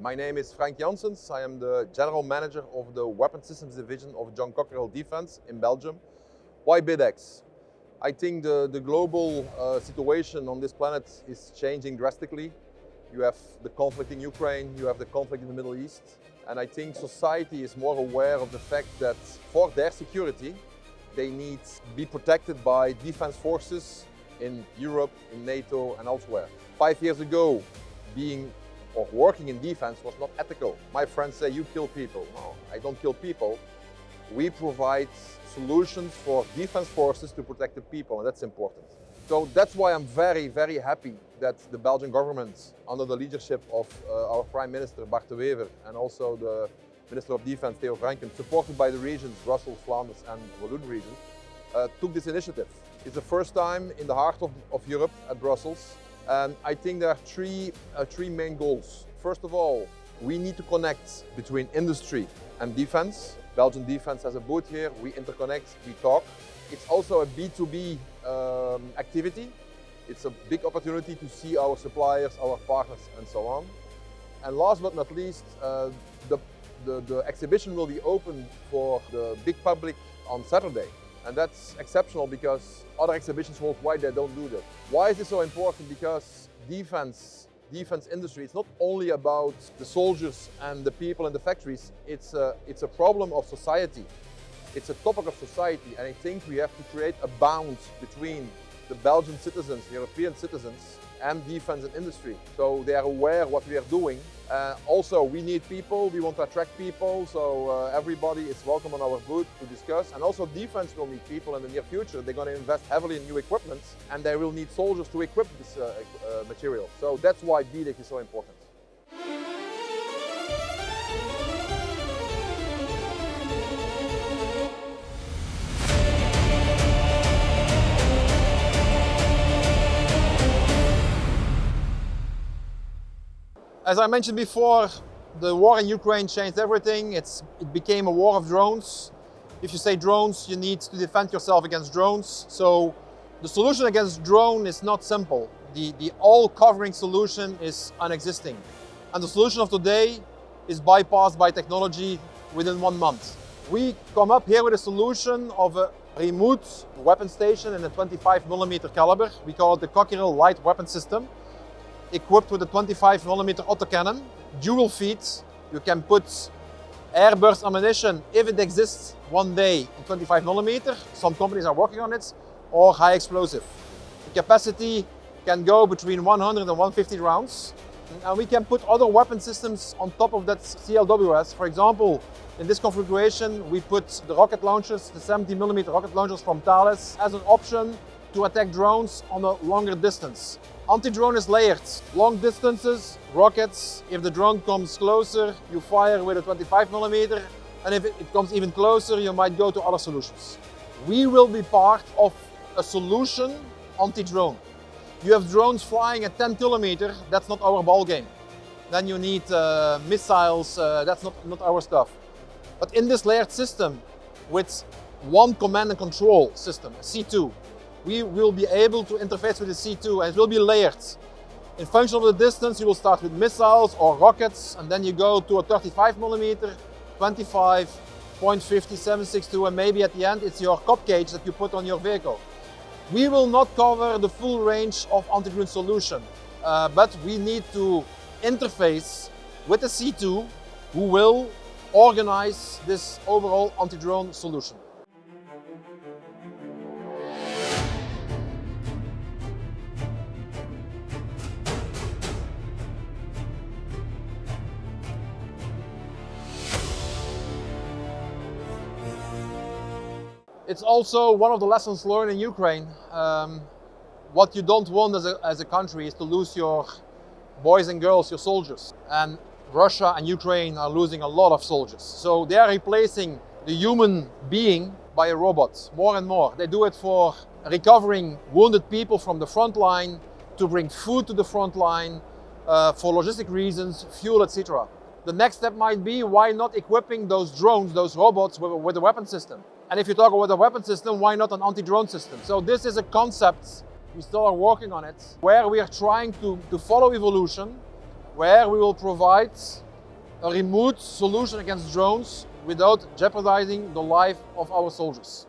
My name is Frank Janssens. I am the General Manager of the Weapon Systems Division of John Cockerill Defense in Belgium. Why BEDEX? I think the global situation on this planet is changing drastically. You have the conflict in Ukraine, you have the conflict in the Middle East, and I think society is more aware of the fact that for their security, they need to be protected by defense forces in Europe, in NATO and elsewhere. 5 years ago, being or working in defense was not ethical. My friends say, you kill people. No, I don't kill people. We provide solutions for defense forces to protect the people, and that's important. So that's why I'm very, very happy that the Belgian government, under the leadership of our Prime Minister Bart de Wever and also the Minister of Defense Theo Franken, supported by the regions Brussels, Flanders and Walloon region, took this initiative. It's the first time in the heart of Europe at Brussels. And I think there are three main goals. First of all, we need to connect between industry and defense. Belgian defense has a booth here, we interconnect, we talk. It's also a B2B activity. It's a big opportunity to see our suppliers, our partners and so on. And last but not least, the exhibition will be open for the big public on Saturday. And that's exceptional because other exhibitions worldwide, they don't do that. Why is this so important? Because defense industry, it's not only about the soldiers and the people in the factories, it's a problem of society. It's a topic of society, and I think we have to create a bound between the Belgian citizens, European citizens, and defense and industry. So they are aware what we are doing. Also, we need people, we want to attract people, so everybody is welcome on our booth to discuss. And also defense will need people in the near future. They're going to invest heavily in new equipment, and they will need soldiers to equip this material. So that's why BEDEX is so important. As I mentioned before, the war in Ukraine changed everything. It became a war of drones. If you say drones, you need to defend yourself against drones. So the solution against drone is not simple. The all-covering solution is unexisting. And the solution of today is bypassed by technology within 1 month. We come up here with a solution of a remote weapon station in a 25mm caliber. We call it the Cockerill Light Weapon System, equipped with a 25mm autocannon, dual feet. You can put airburst ammunition, if it exists one day, in 25mm. Some companies are working on it, or high explosive. The capacity can go between 100 and 150 rounds. And we can put other weapon systems on top of that CLWS. For example, in this configuration, we put the rocket launchers, the 70mm rocket launchers from Thales, as an option to attack drones on a longer distance. Anti-drone is layered. Long distances, rockets. If the drone comes closer, you fire with a 25mm. And if it comes even closer, you might go to other solutions. We will be part of a solution anti-drone. You have drones flying at 10 kilometers, that's not our ball game. Then you need missiles, that's not our stuff. But in this layered system, with one command and control system, a C2, we will be able to interface with the C2, and it will be layered. In function of the distance, you will start with missiles or rockets, and then you go to a 35mm, 25, .50, 7.62, and maybe at the end it's your cop cage that you put on your vehicle. We will not cover the full range of anti-drone solution, but we need to interface with the C2, who will organize this overall anti-drone solution. It's also one of the lessons learned in Ukraine. What you don't want as a country is to lose your boys and girls, your soldiers. And Russia and Ukraine are losing a lot of soldiers. So they are replacing the human being by a robot, more and more. They do it for recovering wounded people from the front line, to bring food to the front line, for logistic reasons, fuel, etc. The next step might be, why not equipping those drones, those robots, with a weapon system? And if you talk about a weapon system, why not an anti-drone system? So this is a concept, we still are working on it, where we are trying to follow evolution, where we will provide a remote solution against drones without jeopardizing the life of our soldiers.